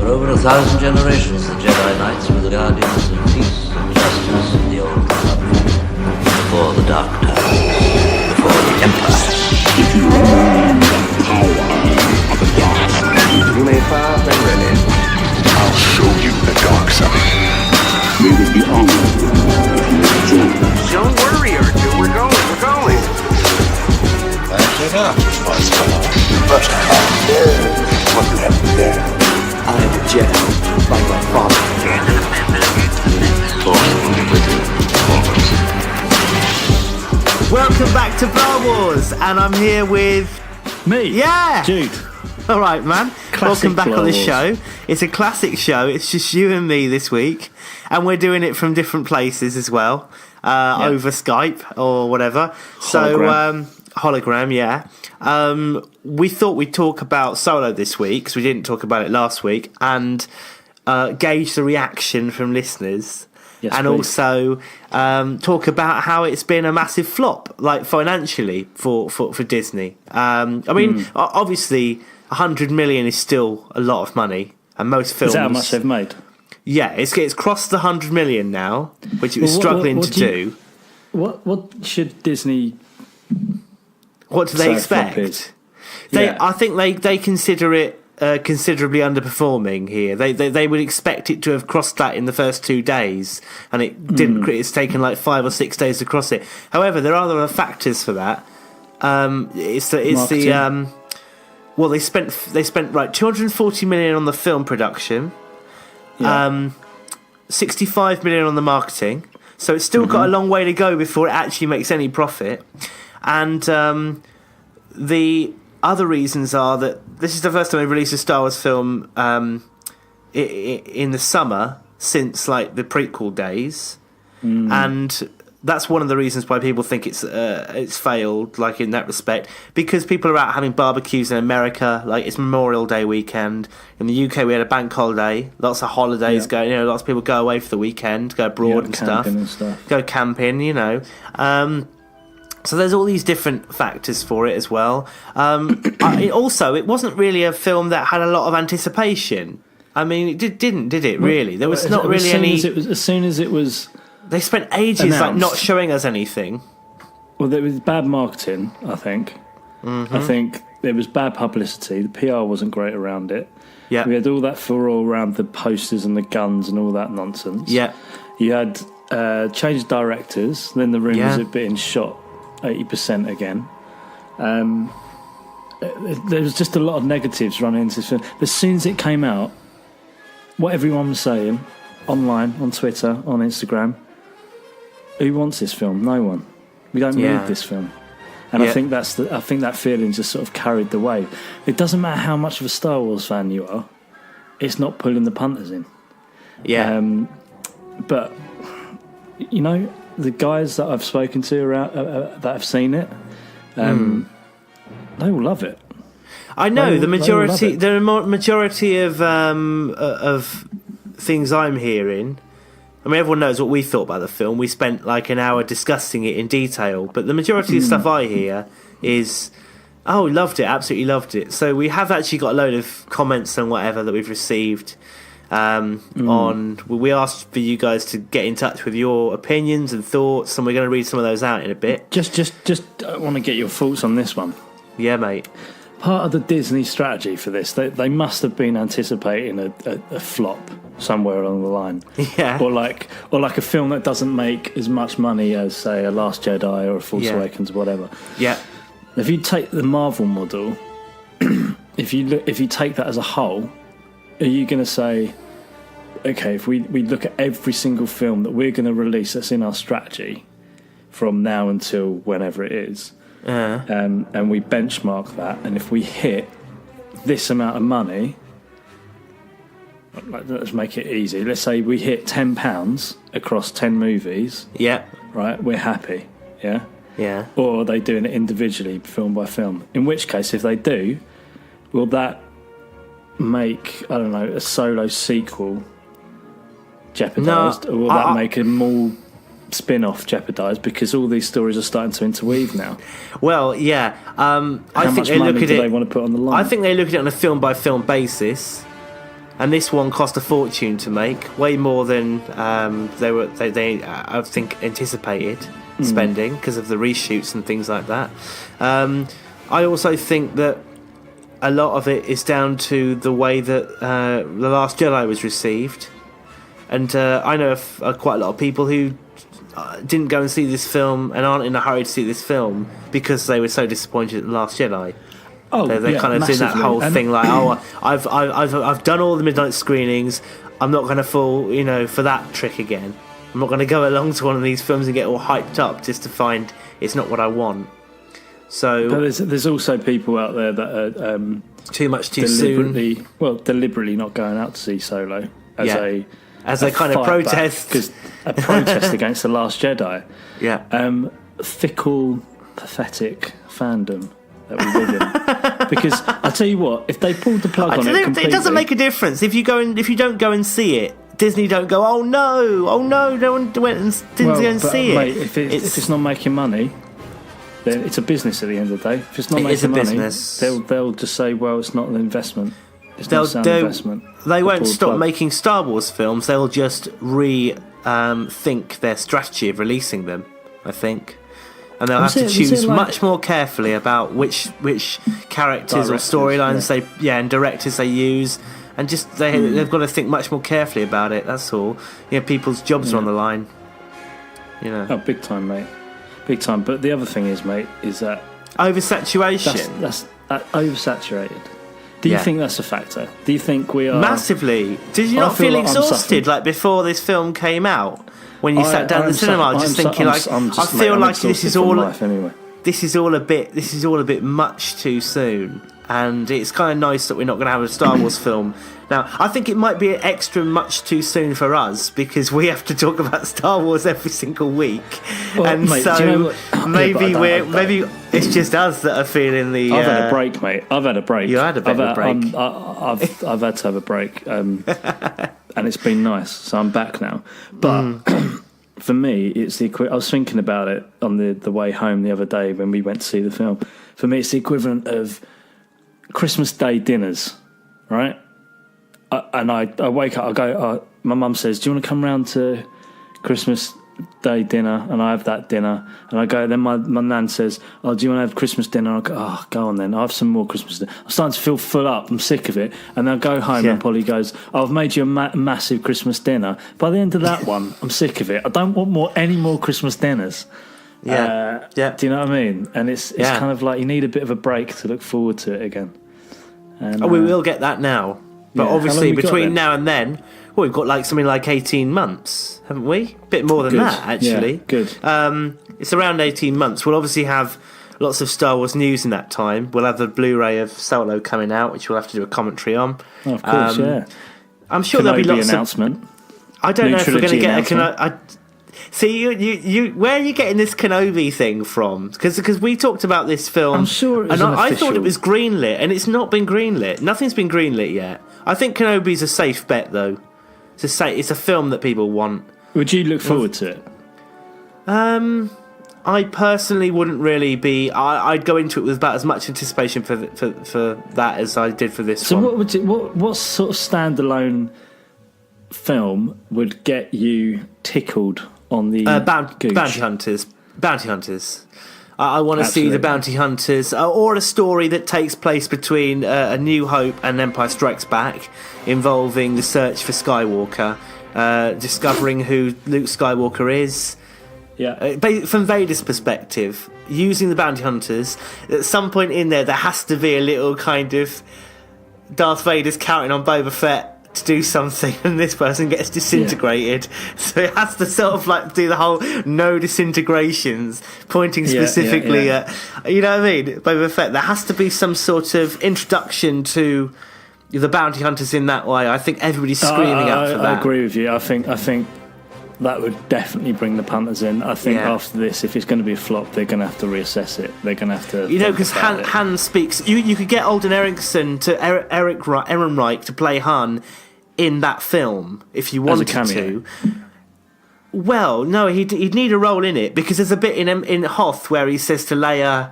For over 1,000 generations, the Jedi Knights were the guardians of peace and justice in the Old Republic. Before the Dark Tower, before the Empire. If you remain the power of the dark side, you may fire when ready. I'll show you the dark side. We would be honored if you would join us. Don't worry, Archer. We're going. Back it up, but what you have there. I am a Jedi, like my father. Welcome back to Star Wars, and I'm here with me. Yeah, Jude. All right, man. Classic Welcome back Star on the Wars. show. It's a classic show. It's just you and me this week, and we're doing it from different places as well, over Skype or whatever. Hologram. So, hologram, yeah. We thought we'd talk about Solo this week because we didn't talk about it last week, and gauge the reaction from listeners. Yes, and please. also talk about how it's been a massive flop, like financially for Disney. I mean, obviously, 100 million is still a lot of money, and most films. Is that how much they've made? Yeah, it's crossed the 100 million now, which it was struggling what to do. What should Disney? What do they say expect? flop is? I think they consider it considerably underperforming here. They would expect it to have crossed that in the first 2 days, and it didn't. It's taken like 5 or 6 days to cross it. However, there are other factors for that. It's the well, they spent right 240 million on the film production, 65 million on the marketing. So it's still got a long way to go before it actually makes any profit. And the other reasons are that this is the first time they've released a Star Wars film in the summer since like the prequel days, and that's one of the reasons why people think it's failed, like in that respect, because people are out having barbecues in America, like it's Memorial Day weekend. In the UK, we had a bank holiday, lots of holidays going. You know, lots of people go away for the weekend, go abroad and stuff, go camping. You know. So there's all these different factors for it as well. Also, it wasn't really a film that had a lot of anticipation. I mean, it didn't, did it? Really, there was not really any. As soon as it was, they spent ages announced, like not showing us anything. Well, there was bad marketing. I think. I think there was bad publicity. The PR wasn't great around it. Yeah, we had all that furore around the posters and the guns and all that nonsense. Yeah, you had changed directors. Then the rumours of being shot 80% again. There was just a lot of negatives running into this film. As soon as it came out, what everyone was saying online, on Twitter, on Instagram, who wants this film? No one. We don't need this film. And I think I think that feeling just sort of carried the wave. It doesn't matter how much of a Star Wars fan you are, it's not pulling the punters in. Yeah. But you know, the guys that I've spoken to around that have seen it, they all love it. I know the majority of things I'm hearing. I mean, everyone knows what we thought about the film. We spent like an hour discussing it in detail, but the majority of stuff I hear is, "Oh, loved it, absolutely loved it." So we have actually got a load of comments and whatever that we've received. We asked for you guys to get in touch with your opinions and thoughts, and we're going to read some of those out in a bit. Just I want to get your thoughts on this one. Yeah, mate. Part of the Disney strategy for this, they must have been anticipating a flop somewhere along the line. Yeah. Or like a film that doesn't make as much money as, say, a Last Jedi or a Force Awakens or whatever. Yeah. If you take the Marvel model, if you take that as a whole, are you going to say, okay, if we look at every single film that we're going to release that's in our strategy from now until whenever it is, and we benchmark that, and if we hit this amount of money, let's make it easy. Let's say we hit £10 across 10 movies. Yeah. Right, we're happy. Yeah. Yeah. Or are they doing it individually, film by film? In which case, if they do, will that make, I don't know, a Solo sequel jeopardised? Or will that make a more spin-off jeopardised, because all these stories are starting to interweave now? Well, yeah. How much money do they want to put on the line? I think they look at it on a film-by-film basis. and this one cost a fortune to make, way more than they I think anticipated spending because of the reshoots and things like that. I also think that a lot of it is down to the way that The Last Jedi was received, and I know of quite a lot of people who didn't go and see this film and aren't in a hurry to see this film because they were so disappointed at The Last Jedi. Oh, They're kind of doing that whole thing like, I've done all the midnight screenings. I'm not going to fall, for that trick again. I'm not going to go along to one of these films and get all hyped up just to find it's not what I want. So, but there's also people out there that are too much too soon. Deliberately not going out to see Solo as a kind of protest, because a protest against The Last Jedi. Yeah, fickle, pathetic fandom that we live in. Because I tell you what, if they pulled the plug on it completely, it doesn't make a difference if you don't go and see it. Disney don't go, oh no, no one went and didn't go and see it. Mate, if it's not making money, then it's a business at the end of the day. If it's not making money, they'll just say, well, it's not an investment. It's not a sound investment. They won't stop making Star Wars films. They'll just think their strategy of releasing them, I think. And they'll have to choose much more carefully about which characters or storylines and directors they use, and just they've got to think much more carefully about it. That's all. People's jobs are on the line. Oh, big time, mate, big time. But the other thing is, mate, is that oversaturation. That's oversaturated. Do you think that's a factor? Do you think we are massively? Did you not feel exhausted like before this film came out? When you sat down in the cinema, just thinking I feel like this is all a bit much too soon, and it's kind of nice that we're not going to have a Star Wars film now. I think it might be extra much too soon for us because we have to talk about Star Wars every single week, maybe it's just us that are feeling the. I've had a break, mate. I've had a break. You had a bit of a break. I've had to have a break. And it's been nice, so I'm back now. But for me, it's the I was thinking about it on the way home the other day when we went to see the film. For me, it's the equivalent of Christmas Day dinners, right? I wake up, I go. My mum says, "Do you want to come round to Christmas Day dinner?" And I have that dinner, and I go. Then my nan says, "Oh, do you want to have Christmas dinner?" I go, "Oh, go on then. I'll have some more Christmas dinner." I'm starting to feel full up. I'm sick of it. And then I go home, and Polly goes, "Oh, I've made you a massive Christmas dinner." By the end of that one, I'm sick of it. I don't want any more Christmas dinners. Do you know what I mean? And it's kind of like you need a bit of a break to look forward to it again. And, we will get that now, but obviously between now and then. Well, we've got something like 18 months, haven't we? A bit more than that, actually. Yeah, good. It's around 18 months. We'll obviously have lots of Star Wars news in that time. We'll have the Blu-ray of Solo coming out, which we'll have to do a commentary on. Oh, of course, I'm sure there'll be lots announcement. I don't know if we're going to get a... See, you, where are you getting this Kenobi thing from? Because we talked about this film, I'm sure it was I thought it was greenlit, and it's not been greenlit. Nothing's been greenlit yet. I think Kenobi's a safe bet, though. It's a film that people want. Would you look forward to it? I personally wouldn't really be. I'd go into it with about as much anticipation for that as I did for this one. So what sort of standalone film would get you tickled on the Bounty Hunters. I want to see the Bounty Hunters, or a story that takes place between A New Hope and Empire Strikes Back, involving the search for Skywalker, discovering who Luke Skywalker is. Yeah. From Vader's perspective, using the Bounty Hunters, at some point in there has to be a little kind of Darth Vader's counting on Boba Fett to do something, and this person gets disintegrated. So it has to sort of do the whole no disintegrations, pointing specifically at, you know what I mean, Boba Fett. There has to be some sort of introduction to the Bounty Hunters in that way. I think everybody's screaming out for that. I agree with you. I think that would definitely bring the punters in. I think after this, if it's going to be a flop, they're going to have to reassess it. They're going to have to, because Han speaks. You could get Alden Ehrenreich to Ehrenreich to play Han in that film if you wanted to. Well, no, he'd need a role in it, because there's a bit in Hoth where he says to Leia,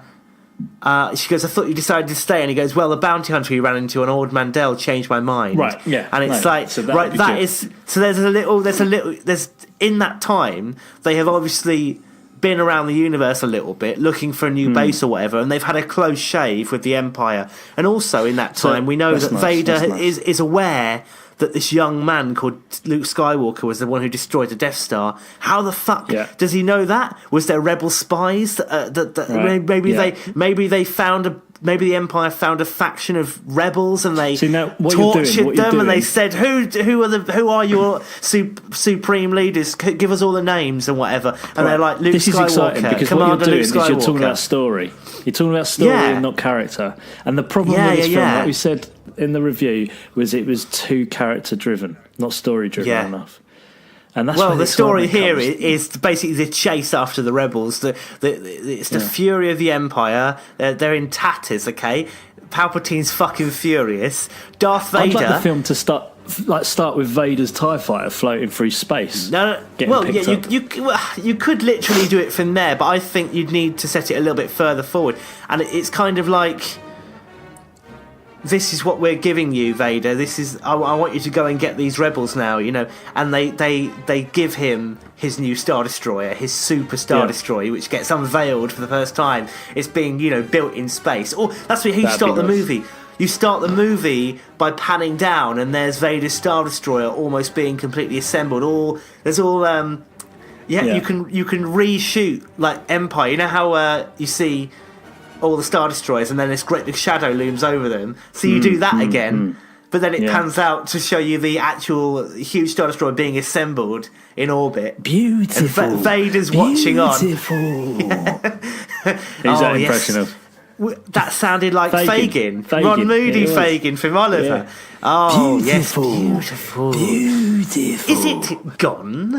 She goes, I thought you decided to stay. And he goes, well, the bounty hunter you ran into on Old Mandel changed my mind. Right, yeah. And it's No, like, so that right, would be that good. is... So there's in that time, they have obviously been around the universe a little bit, looking for a new base or whatever, and they've had a close shave with the Empire. And also in that time, we know that's that nice, Vader that's nice. is aware that this young man called Luke Skywalker was the one who destroyed the Death Star. How the fuck does he know that? Was there rebel spies that Right. maybe they found maybe the Empire found a faction of rebels and they See, now, what you're tortured doing- what you're them and they doing- said who are your supreme leaders? Give us all the names and whatever. And they're like, Luke This is exciting Skywalker, because Commander what you're doing Luke is you're talking Skywalker. about story. You're talking about story Yeah. and not character. And the problem Yeah, with this yeah, film, yeah. like we said in the review, was it was too character driven, not story driven Yeah. enough. And that's Well, where the story excitement here comes. is basically the chase after the rebels. It's the fury of the Empire. They're in tatters, okay? Palpatine's fucking furious. Darth Vader... I'd like the film to start with Vader's TIE fighter floating through space. No, getting well, picked yeah, up. you could literally do it from there, but I think you'd need to set it a little bit further forward. And it's kind of like, this is what we're giving you, Vader. This is I want you to go and get these rebels now, you know. And they give him his new Star Destroyer, his Super Star Destroyer, which gets unveiled for the first time. It's being, built in space. Or that's where you That'd start be the nice. movie. You start the movie by panning down, and there's Vader's Star Destroyer almost being completely assembled. You can reshoot like Empire. You know how you see all the Star Destroyers, and then this great big shadow looms over them. So you do that again, but then it pans out to show you the actual huge Star Destroyer being assembled in orbit. Beautiful. And Vader's watching on. Beautiful. Who's Oh, that yes. impression of? That sounded like Fagin. Fagin. Ron Moody Yeah, it was. Fagin from Oliver. Yeah. Oh, Beautiful. yes, beautiful. Beautiful. Is it gone,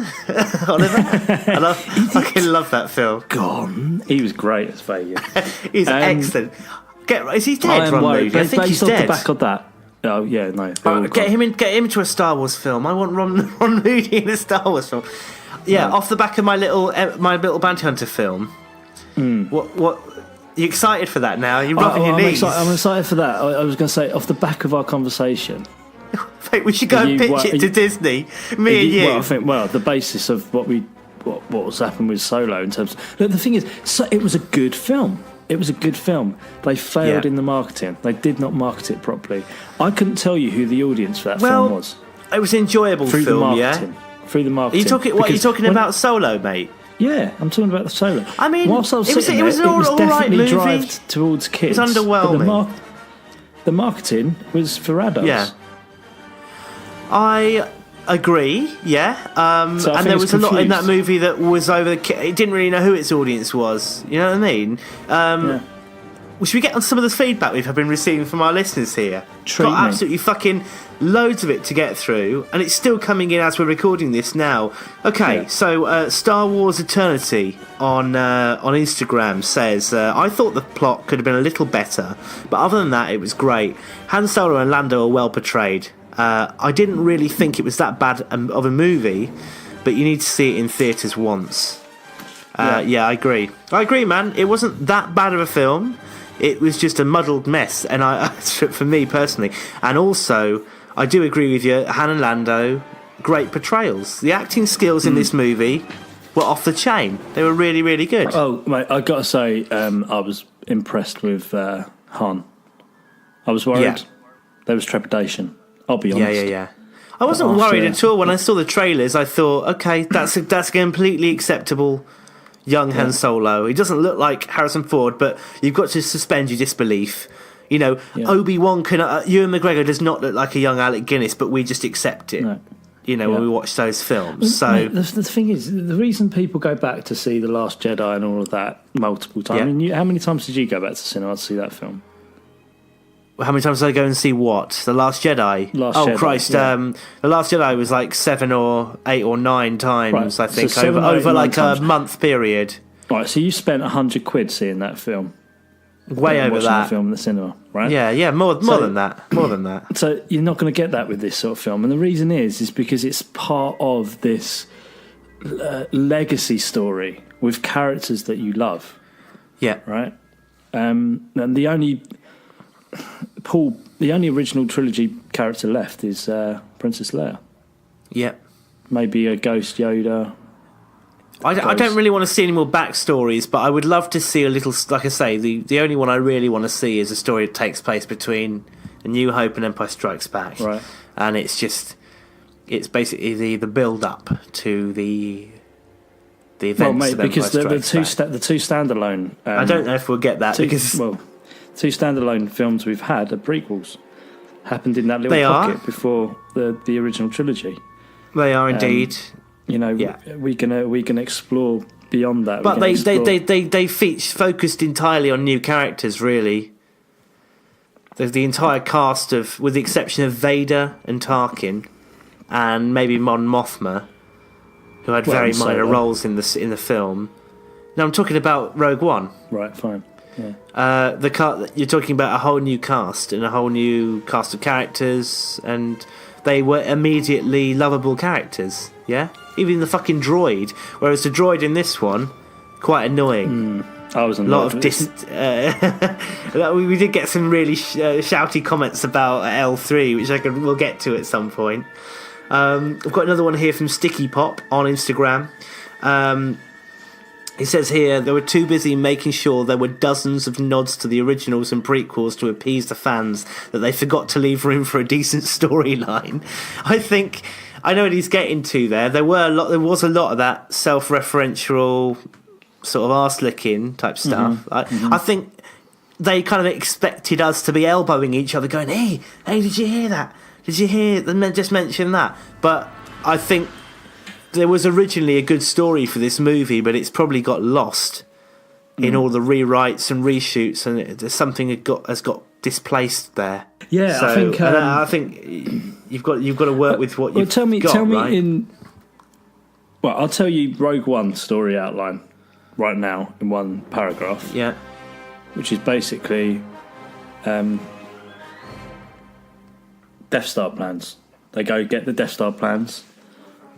Oliver? I fucking love that film. Gone? He was great as Fagin. He's excellent. Is he dead, Ron Moody? I think he's based off dead. the back of that. Oh yeah, no. they're all Get gone. him into a Star Wars film. I want Ron Moody in a Star Wars film. Yeah, off the back of my little bounty hunter film. What? You excited for that now? You're rubbing your knees. I'm excited for that. I was going to say, off the back of our conversation, Mate, we should go and pitch it to Disney. Me and you. Well, I think the basis of what was happened with Solo in terms. Look, the thing is, it was a good film. It was a good film. They failed in the marketing. They did not market it properly. I couldn't tell you who the audience for that film was. It was an enjoyable Through film, the marketing. yeah? Through the marketing. What are you talking about Solo, mate? Yeah, I'm talking about the Solo. I mean, whilst I was it was- sitting it was there, an it was all right definitely movie. drived towards kids. It was underwhelming. But the marketing was for adults. Yeah. I agree, yeah. So I and think there it's was a lot in that confused. movie that was over the... It didn't really know who its audience was. You know what I mean? Well, should we get on some of the feedback we've been receiving from our listeners here? Treat Got me. absolutely fucking loads of it to get through, and it's still coming in as we're recording this now. Okay, Yeah. so Star Wars Eternity on Instagram says, I thought the plot could have been a little better, but other than that, it was great. Han Solo and Lando are well portrayed. I didn't really think it was that bad of a movie, but you need to see it in theatres once. Yeah, I agree. I agree, man. It wasn't that bad of a film. It was just a muddled mess, and for me personally. And also, I do agree with you. Han and Lando, great portrayals. The acting skills in this movie were off the chain. They were really, really good. Oh, mate, I got to say, I was impressed with Han. I was worried. Yeah. There was trepidation. I'll be honest. Yeah. I wasn't But after- worried at all when I saw the trailers. I thought, okay, that's a completely acceptable young Han Solo. He doesn't look like Harrison Ford, but you've got to suspend your disbelief. You know, Obi-Wan Ewan McGregor does not look like a young Alec Guinness, but we just accept it. No. You know, when we watch those films. So Mate, the thing is, the reason people go back to see The Last Jedi and all of that multiple times. Yeah. I mean, how many times did you go back to cinema to see that film? how many times did I go and see what? The Last Jedi? Last oh, Jedi, Christ. yeah. The Last Jedi was like 7 or 8 or 9 times, Right, I so think, 7 or 8 over or 9 like times. a month period. Right, so you spent £100 seeing that film. Way over watching that. the film in the cinema, right? Yeah, more So- than that. More than that. So you're not going to get that with this sort of film, and the reason is because it's part of this legacy story with characters that you love, Yeah. right? And the only original trilogy character left is Princess Leia. Yeah. Maybe a ghost Yoda. I don't really want to see any more backstories, but I would love to see a little. Like I say, the only one I really want to see is a story that takes place between A New Hope and Empire Strikes Back. Right. And it's basically the build up to the events Well, mate, of Empire because the Strikes Back. the two standalone. I don't know if we'll get that two standalone films we've had are prequels. Happened in that little They pocket are. before the original trilogy. They are indeed. Yeah. we can explore beyond that. But they focused entirely on new characters, really. There's the entire cast of, with the exception of Vader and Tarkin, and maybe Mon Mothma, who had very minor roles in the film. Now I'm talking about Rogue One. Right, fine. Yeah. You're talking about a whole new cast and a whole new cast of characters, and they were immediately lovable characters. Yeah, even the fucking droid. Whereas the droid in this one, quite annoying. I was A lot of we did get some really shouty comments about L3, which we'll get to at some point. I've got another one here from Sticky Pop on Instagram. He says here, they were too busy making sure there were dozens of nods to the originals and prequels to appease the fans that they forgot to leave room for a decent storyline. I know what he's getting to there. There was a lot of that self-referential sort of arse-licking type stuff. I think they kind of expected us to be elbowing each other, going, hey, did you hear that? Did you hear them just mention that? But I think there was originally a good story for this movie, but it's probably got lost in all the rewrites and reshoots, and there's something has got displaced there. Yeah, so, I think you've got to work with what you've tell me right? I'll tell you Rogue One story outline right now in one paragraph. Yeah, which is basically Death Star plans. They go get the Death Star plans.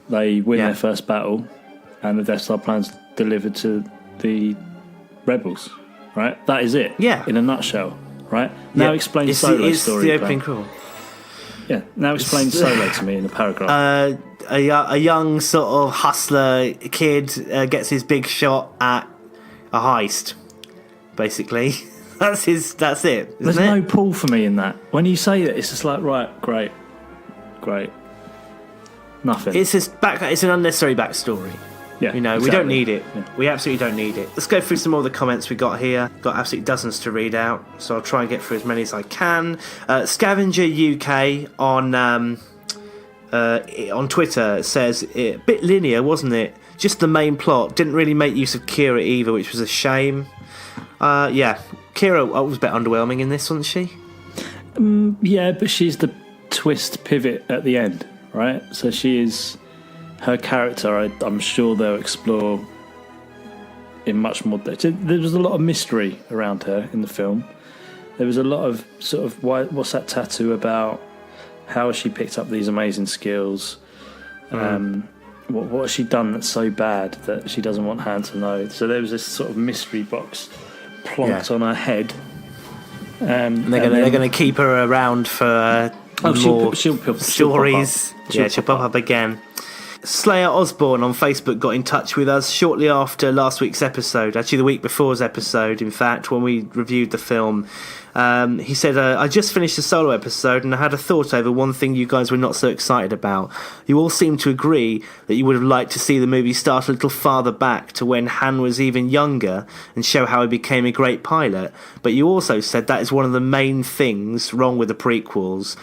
They win their first battle, and the Death Star plans delivered to the rebels. Right, that is it. Yeah, in a nutshell. Right now, explain Solo's story. It's the opening crawl. Yeah, now explain Solo to me in a paragraph. A young sort of hustler kid gets his big shot at a heist. Basically, that's it. There's no pull for me in that. When you say it, it's just like, right, great. Nothing. It's an unnecessary backstory. Yeah, we don't need it. Yeah. We absolutely don't need it. Let's go through some more of the comments we got here. Got absolutely dozens to read out, so I'll try and get through as many as I can. Scavenger UK on Twitter says, a bit linear, wasn't it? Just the main plot. Didn't really make use of Kira either, which was a shame. Kira was a bit underwhelming in this, wasn't she? Yeah, but she's the twist pivot at the end, right? So she is... Her character, I'm sure they'll explore in much more depth. There was a lot of mystery around her in the film. There was a lot of sort of, what's that tattoo about? How has she picked up these amazing skills? What has she done that's so bad that she doesn't want Han to know? So there was this sort of mystery box plonked on her head. And they're going to keep her around for more stories. She'll pop up again. Slayer Osborne on Facebook got in touch with us shortly after last week's episode, actually the week before's episode, in fact, when we reviewed the film. He said, I just finished the solo episode and I had a thought over one thing you guys were not so excited about. You all seem to agree that you would have liked to see the movie start a little farther back to when Han was even younger and show how he became a great pilot. But you also said that is one of the main things wrong with the prequels.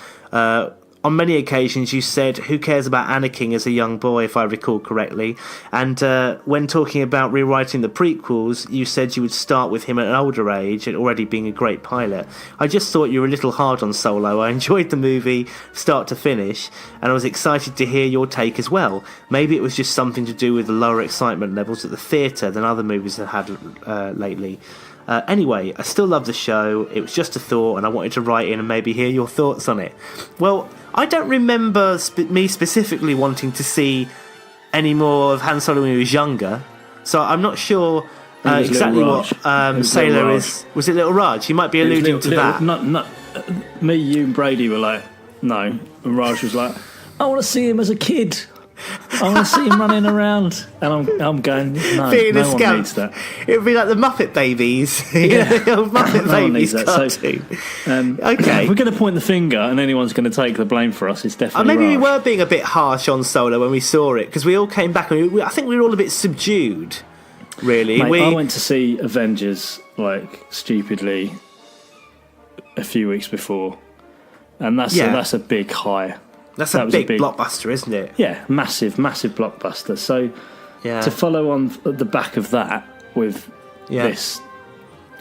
On many occasions you said, who cares about Anakin as a young boy, if I recall correctly. And when talking about rewriting the prequels, you said you would start with him at an older age and already being a great pilot. I just thought you were a little hard on Solo. I enjoyed the movie start to finish, and I was excited to hear your take as well. Maybe it was just something to do with the lower excitement levels at the theatre than other movies have had lately. Anyway, I still love the show. It was just a thought, and I wanted to write in and maybe hear your thoughts on it. Well, I don't remember me specifically wanting to see any more of Han Solo when he was younger, so I'm not sure was exactly Little what Raj. It was Sailor Little is. Was it Little Raj? You might be It was alluding to that. Me, you, and Brady were like, no, and Raj was like, I want to see him as a kid. I want to see him running around, and I'm going. No, Being no a one scout. needs that. It would be like the Muppet Babies. Yeah. The old Muppet No one Babies needs that. So, cartoon. Okay. If we're going to point the finger, and anyone's going to take the blame for us, it's definitely Maybe we Raj. were being a bit harsh on Solo when we saw it, because we all came back and I think we were all a bit subdued. Really, Mate, I went to see Avengers like stupidly a few weeks before, and that's a big high. That's that a was a big big- blockbuster, isn't it? Yeah, massive blockbuster. So Yeah. to follow on at the back of that with Yeah. this,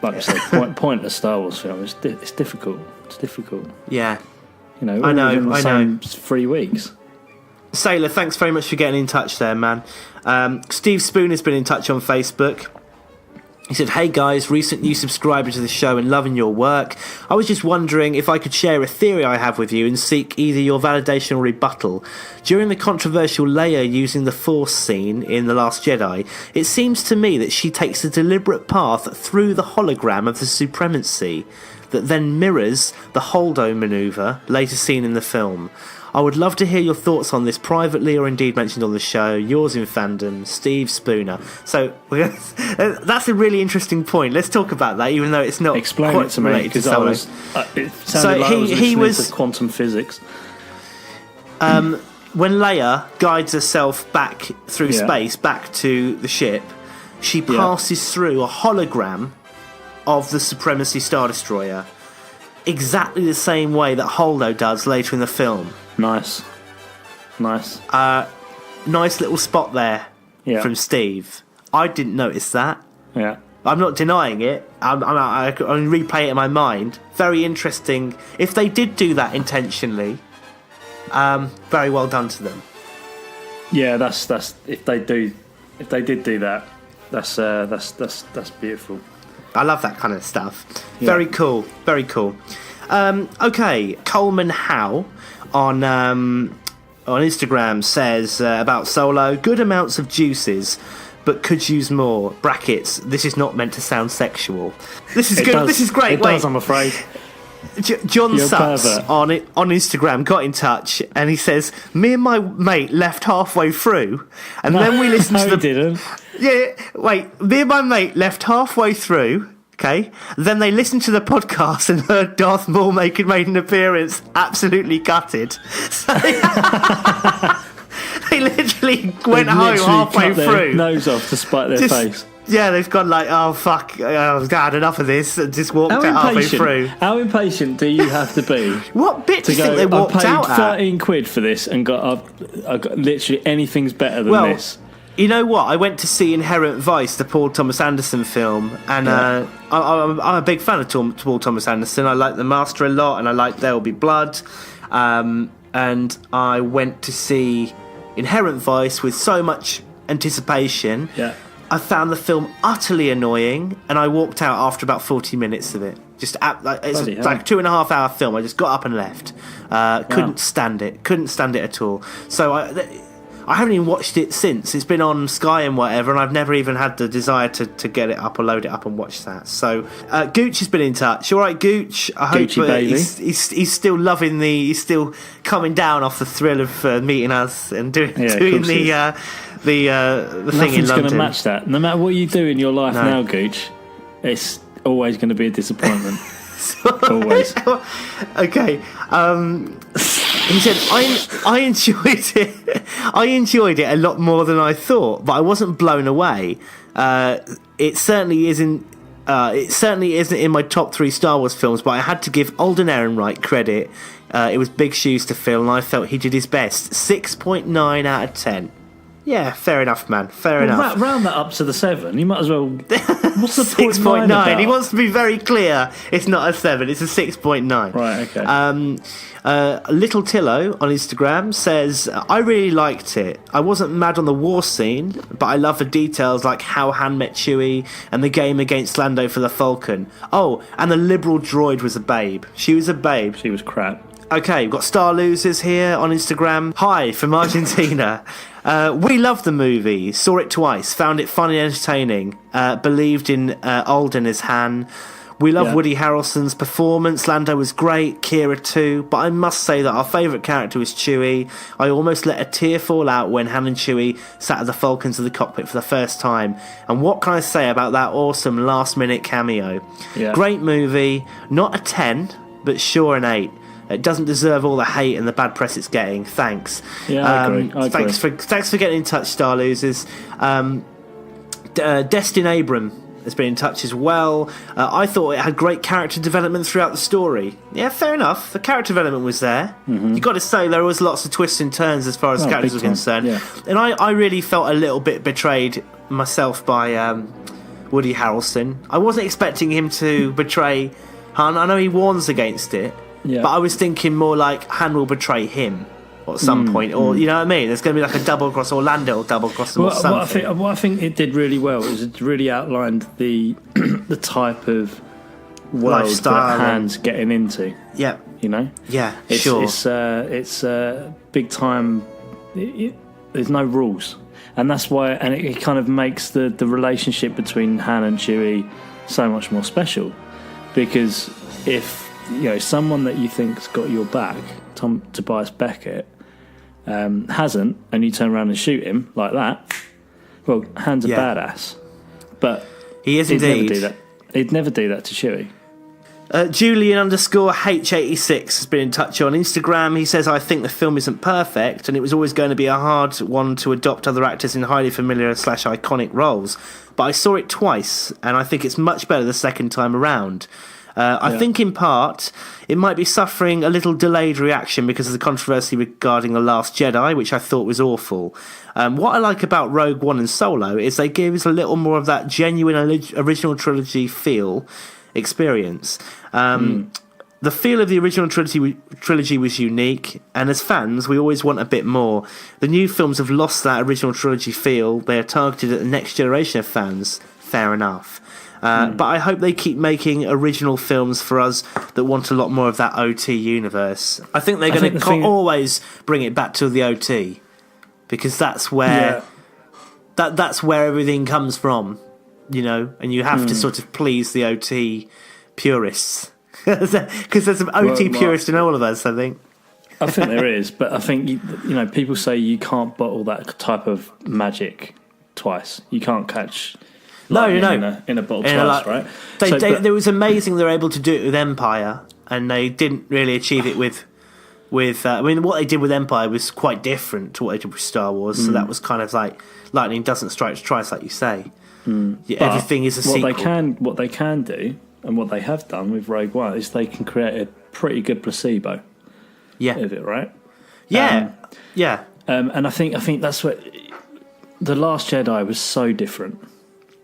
like I said, pointless Star Wars film, it's difficult. It's difficult. Yeah. You know, I know, within the I same know. 3 weeks. Sailor, thanks very much for getting in touch there, man. Steve Spoon has been in touch on Facebook. He said, hey guys, recent new subscriber to the show and loving your work. I was just wondering if I could share a theory I have with you and seek either your validation or rebuttal. During the controversial Leia using the Force scene in The Last Jedi, it seems to me that she takes a deliberate path through the hologram of the Supremacy that then mirrors the Holdo maneuver later seen in the film. I would love to hear your thoughts on this privately or indeed mentioned on the show. Yours in fandom, Steve Spooner. So that's a really interesting point. Let's talk about that, even though it's not Explain quite it to me, related to because I Solo. was. It sounded like I was listening to quantum physics. When Leia guides herself back through Yeah. space, back to the ship, she passes through a hologram of the Supremacy Star Destroyer, exactly the same way that Holdo does later in the film. Nice. Nice little spot there from Steve. I didn't notice that. Yeah. I'm not denying it. I can replay it in my mind. Very interesting. If they did do that intentionally, very well done to them. Yeah, that's if they did do that, that's beautiful. I love that kind of stuff. Very cool. Very cool. Okay, Coleman Howe on Instagram says about Solo, good amounts of juices, but could use more. Brackets, this is not meant to sound sexual. This is good. This is great. It does, I'm afraid. John You're a Suts pervert. on Instagram got in touch and he says, me and my mate left halfway through and then we listened No, to the... he didn't. Yeah, wait, me and my mate left halfway through, okay? Then they listened to the podcast and heard Darth Maul made an appearance, absolutely gutted. So they literally went They home literally halfway cut their through. nose off to spite their face. Yeah, they've gone like, oh fuck, I've had enough of this, and just walked out halfway through. How impatient do you have to be? What bit do To you think they go, I walked paid out at? 13 quid for this and I got literally anything's better than this. You know what? I went to see Inherent Vice, the Paul Thomas Anderson film, and I'm a big fan of Paul Thomas Anderson. I like The Master a lot, and I like There Will Be Blood. And I went to see Inherent Vice with so much anticipation. Yeah. I found the film utterly annoying, and I walked out after about 40 minutes of it. It's Bloody hell. like a 2.5 hour film. I just got up and left. Couldn't stand it. Couldn't stand it at all. So I haven't even watched it since. It's been on Sky and whatever, and I've never even had the desire to get it up or load it up and watch that. So Gooch has been in touch. All right, Gooch. I hope Gucci baby. he's still loving he's still coming down off the thrill of meeting us and doing course the he thing in Nothing's going London. to match that. No matter what you do in your life No. now, Gooch, it's always going to be a disappointment. Always. Okay. He said, I enjoyed it. I enjoyed it a lot more than I thought, but I wasn't blown away. It certainly isn't. It certainly isn't in my top 3 Star Wars films, but I had to give Alden Ehrenreich credit. It was big shoes to fill, and I felt he did his best. 6.9 out of 10. Yeah, fair enough, man. Fair enough. Round that up to the 7. You might as well. What's the 0.9 6.9. about? He wants to be very clear. It's not a 7. It's a 6.9. Right. Okay. Little Tillo on Instagram says, I really liked it. I wasn't mad on the war scene, but I love the details like how Han met Chewie and the game against Lando for the Falcon. Oh, and the liberal droid was a babe. She was a babe. She was crap. Okay, we've got Star Losers here on Instagram. Hi, from Argentina. We loved the movie, saw it twice, found it funny and entertaining, believed in Alden as Han. We love Woody Harrelson's performance. Lando was great, Kira too. But I must say that our favourite character was Chewie. I almost let a tear fall out when Han and Chewie sat at the Falcons of the cockpit for the first time. And what can I say about that awesome last-minute cameo? Yeah. Great movie, not a 10, but sure an 8. It doesn't deserve all the hate and the bad press it's getting. Thanks. Yeah, I agree. Thanks for getting in touch, Star Losers. Destin Abram has been in touch as well. I thought it had great character development throughout the story. Yeah, fair enough. The character development was there. Mm-hmm. You've got to say there was lots of twists and turns as far as characters were concerned. Yeah. And I really felt a little bit betrayed myself by Woody Harrelson. I wasn't expecting him to betray Han. I know he warns against it. Yeah. But I was thinking more like Han will betray him at some point, or you know what I mean? There's going to be like a double cross, or Lando will double cross him, or something. What I think it did really well is it really outlined the the type of world lifestyle that Han's getting into. Yeah, you know. Yeah, sure. It's big time. There's no rules, and that's why, and it kind of makes the relationship between Han and Chewie so much more special, because if someone that you think's got your back, Tobias Beckett, hasn't, and you turn around and shoot him like that, well, Han's a badass. But he is indeed. He'd never do that to Chewie. Julian_H86 has been in touch on Instagram. He says, I think the film isn't perfect, and it was always going to be a hard one to adopt other actors in highly familiar / iconic roles. But I saw it twice, and I think it's much better the second time around. I think in part it might be suffering a little delayed reaction because of the controversy regarding The Last Jedi, which I thought was awful. What I like about Rogue One and Solo is they give us a little more of that genuine original trilogy experience. The feel of the original trilogy was unique, and as fans we always want a bit more. The new films have lost that original trilogy feel. They are targeted at the next generation of fans. Fair enough. But I hope they keep making original films for us that want a lot more of that OT universe. I think they're going to always bring it back to the OT, because that's where that's where everything comes from, and you have to sort of please the OT purists, because there's some OT purists in all of us, I think. I think there is, but I think people say you can't bottle that type of magic twice. You can't catch. In a bottle twice, right? It was amazing they were able to do it with Empire, and they didn't really achieve it with. I mean, what they did with Empire was quite different to what they did with Star Wars. So that was kind of like lightning doesn't strike twice, like you say. Everything is a sequel. What they can do, and what they have done with Rogue One, is they can create a pretty good placebo. Yeah, of it, right? Yeah, and I think that's what The Last Jedi was so different.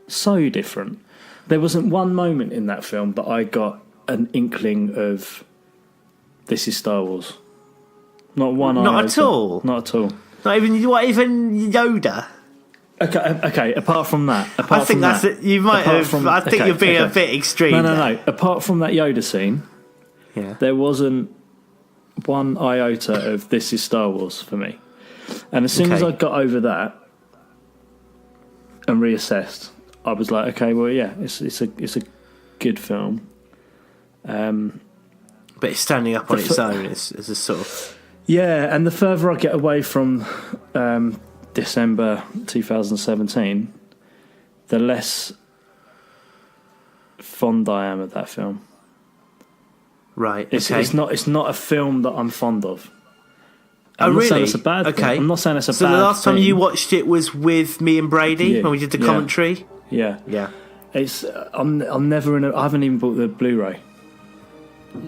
So different. There wasn't one moment in that film that I got an inkling of this is Star Wars. Not one. Not at all. Not at all. Not even Yoda. Okay. Apart from that, I think that's it. You might have. I think you're being a bit extreme. No. Apart from that Yoda scene, there wasn't one iota of this is Star Wars for me. And as soon as I got over that and reassessed, I was like, okay, well, yeah, it's a good film, but it's standing up on its own. It's a sort of and the further I get away from December 2017, the less fond I am of that film. Right. It's not a film that I'm fond of. I'm not saying it's a bad thing. I'm not saying it's a bad thing. So the last time you watched it was with me and Brady when we did the commentary. Yeah. It's I'm never I haven't even bought the Blu-ray.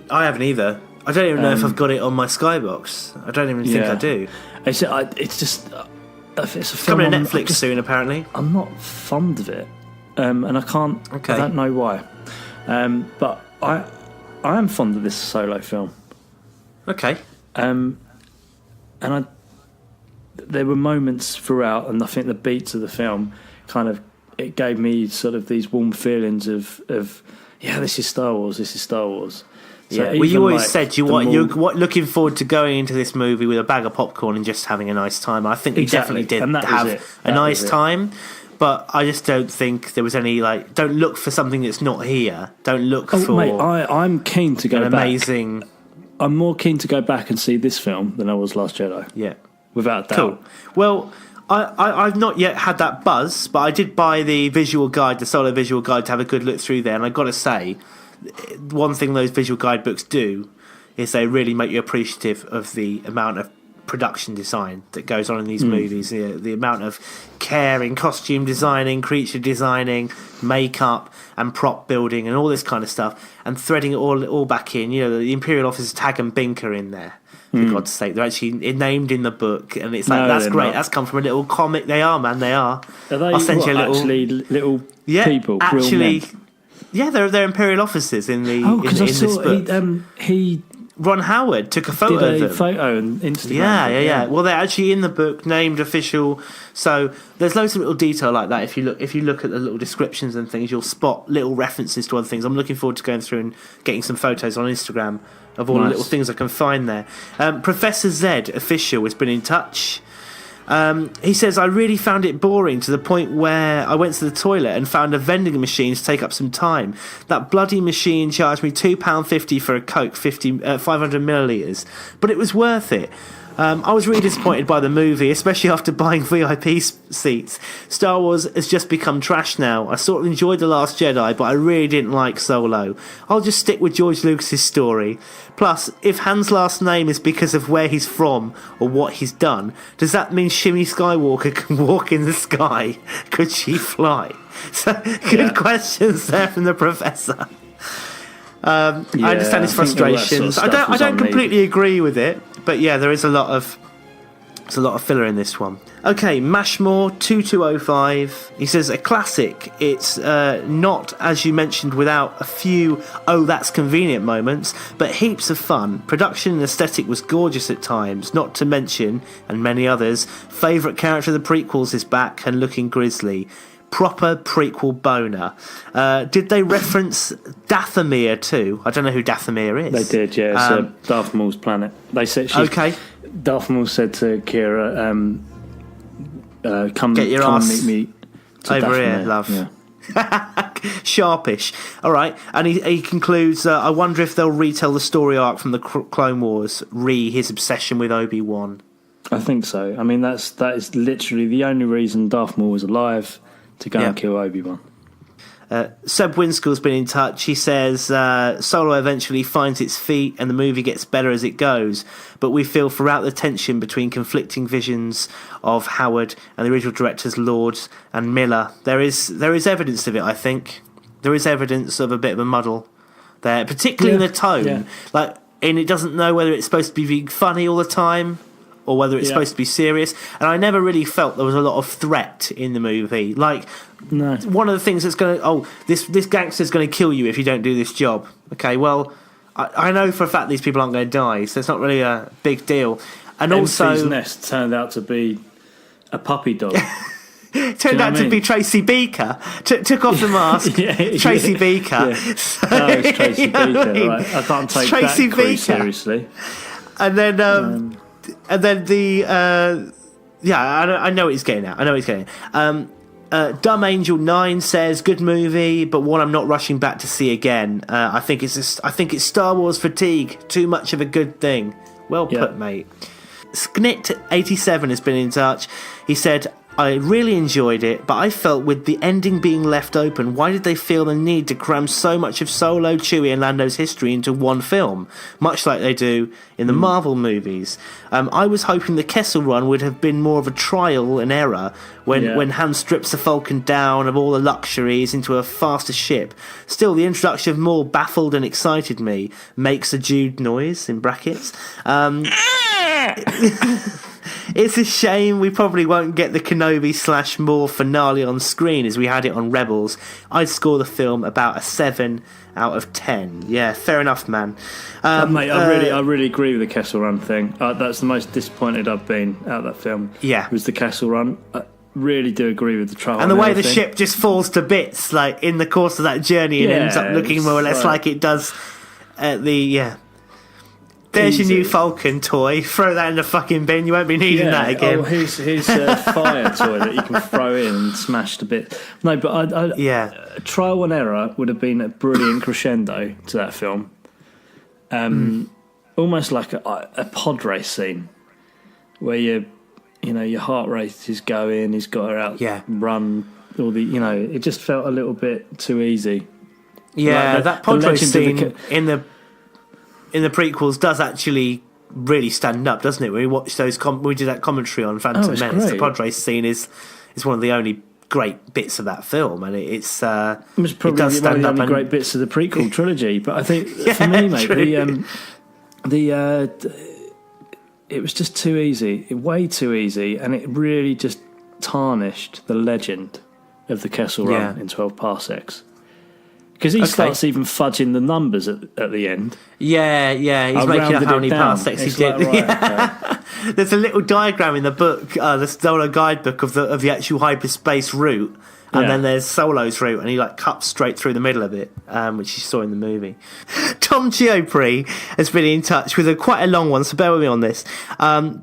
I haven't either. I don't even know if I've got it on my Skybox. I don't even think I do. It's just it's a film coming to Netflix soon, apparently. I'm not fond of it, and I can't. I don't know why. But I am fond of this Solo film. Okay. And there were moments throughout, and I think the beats of the film kind of, it gave me sort of these warm feelings of this is Star Wars. So Well, you even, always like, said the you're more- looking forward to going into this movie with a bag of popcorn and just having a nice time. I think we Exactly, definitely and did that was have it. a That nice was it. time, but I just don't think there was any don't look for something that's not here. Don't look Oh, for mate, I'm keen to go an back. amazing. I'm more keen to go back and see this film than I was Last Jedi, Yeah, without a doubt. cool. Well, I've not yet had that buzz, but I did buy the visual guide, the solo visual guide, to have a good look through there. And I got to say, one thing those visual guidebooks do is they really make you appreciative of the amount of production design that goes on in these movies. The amount of care in costume designing, creature designing, makeup, and prop building, and all this kind of stuff, and threading it all back in. You know, the Imperial officers Tag and Bink are in there. For God's sake, they're actually named in the book, and it's like, No, that's they're great. not. That's come from a little comic. They are, man. They are. Are they I'll send you a little. actually little Yeah, people? real actually, men? yeah, they're Imperial officers in the Oh, because in I this saw book. he Ron Howard took a photo did of a them. photo on Instagram. Yeah. Well, they're actually in the book, named official. So there's loads of little detail like that. If you look at the little descriptions and things, you'll spot little references to other things. I'm looking forward to going through and getting some photos on Instagram of all the Nice. little things I can find there. Professor Z official has been in touch. He says, I really found it boring to the point where I went to the toilet and found a vending machine to take up some time. That bloody machine charged me £2.50 for a Coke, 500 millilitres, but it was worth it. I was really disappointed by the movie, especially after buying VIP seats. Star Wars has just become trash now. I sort of enjoyed The Last Jedi, but I really didn't like Solo. I'll just stick with George Lucas's story. Plus, if Han's last name is because of where he's from or what he's done, does that mean Shimmy Skywalker can walk in the sky? Could she fly? So, good questions there from the professor. I understand his I think all that sort of frustrations. stuff I don't was on me. completely agree with it, but yeah, there is a lot of filler in this one. Okay, Mashmore 2205. He says a classic. It's not, as you mentioned, without a few that's convenient moments, but heaps of fun. Production and aesthetic was gorgeous at times. Not to mention, and many others, favourite character of the prequels is back and looking grisly. Proper prequel boner. Did they reference Dathomir too? I don't know who Dathomir is. They did, yeah. It's Darth Maul's planet. They said Okay. Darth Maul said to Kira, "Come, Get your come ass and meet me to over here, Dathomir." love. Yeah. Sharpish. All right, and he concludes. I wonder if they'll retell the story arc from the Clone Wars, his obsession with Obi-Wan. I think so. I mean, that is literally the only reason Darth Maul was alive, to go and kill Obi-Wan. Seb Winskill's been in touch. He says Solo eventually finds its feet and the movie gets better as it goes, but we feel throughout the tension between conflicting visions of Howard and the original directors Lord and Miller. There is evidence of it, I think. There is evidence of a bit of a muddle there, particularly in the tone. Yeah. And it doesn't know whether it's supposed to be being funny all the time or whether it's supposed to be serious. And I never really felt there was a lot of threat in the movie. No. One of the things that's going to... this gangster's going to kill you if you don't do this job. Okay, well, I know for a fact these people aren't going to die, so it's not really a big deal. And MC's also... nest turned out to be a puppy dog. Turned out to be Tracy Beaker. Took off the mask. Tracy Beaker. Yeah. It's Tracy You know Beaker. what I mean? Right. I can't take Tracy that crew Beaker. seriously. And then the I know what he's getting at. Dumb Angel 9 says good movie, but one I'm not rushing back to see again. I think it's Star Wars fatigue. Too much of a good thing. Well put, mate. Sknit87 has been in touch. He said, I really enjoyed it, but I felt with the ending being left open, why did they feel the need to cram so much of Solo, Chewie and Lando's history into one film, much like they do in the Marvel movies? I was hoping the Kessel Run would have been more of a trial and error when Han strips the Falcon down of all the luxuries into a faster ship. Still, the introduction of Maul baffled and excited me. Makes a Jude noise, in brackets. It's a shame we probably won't get the Kenobi / Maul finale on screen as we had it on Rebels. I'd score the film about a 7 out of 10. Yeah, fair enough, man. Mate, I really agree with the Kessel Run thing. That's the most disappointed I've been out of that film. Yeah. Was the Kessel Run. I really do agree with the trial. And the way the everything. ship just falls to bits, in the course of that journey, and ends up looking more or less like it does There's your Easy. new Falcon toy. Throw that in the fucking bin. You won't be needing that again. Oh, here's a fire toy that you can throw in and smash to bit. No, but trial and error would have been a brilliant crescendo to that film. Almost like a pod race scene where your heart rate is going. He's got her out, run all the. It just felt a little bit too easy. Yeah, Like that pod race Legend of scene in the prequels does actually really stand up, doesn't it? We watched we did that commentary on Phantom it's Menace. great. The pod race scene is one of the only great bits of that film, and it was does probably one of stand the up. only And great bits of the prequel trilogy. But I think for me, mate, true. it was just too easy, way too easy, and it really just tarnished the legend of the Kessel Run in 12 parsecs. Because he starts even fudging the numbers at the end. Yeah, he's I making up rounded how it many down. parsecs he It's did. like, right, okay. There's a little diagram in the book, the Solo guidebook of the actual hyperspace route, and then there's Solo's route, and he cuts straight through the middle of it, which you saw in the movie. Tom Giopri has been in touch with quite a long one, so bear with me on this.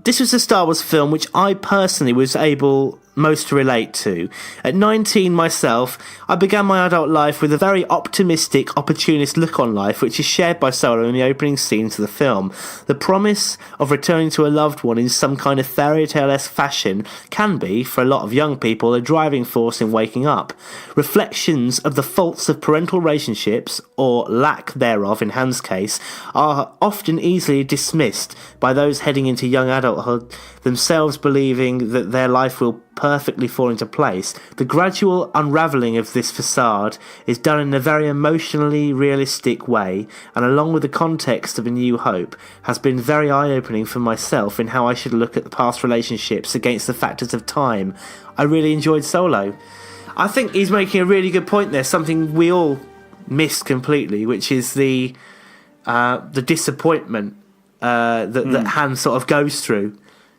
This was a Star Wars film which I personally was able most to relate to. At 19 myself, I began my adult life with a very optimistic, opportunist look on life, which is shared by Solo in the opening scenes of the film. The promise of returning to a loved one in some kind of fairy tale-esque fashion can be, for a lot of young people, a driving force in waking up. Reflections of the faults of parental relationships, or lack thereof in Han's case, are often easily dismissed by those heading into young adulthood, themselves believing that their life will perfectly fall into place. The gradual unravelling of this facade is done in a very emotionally realistic way, and along with the context of A New Hope, has been very eye-opening for myself in how I should look at the past relationships against the factors of time. I really enjoyed Solo. I think he's making a really good point there, something we all missed completely, which is the disappointment that Han sort of goes through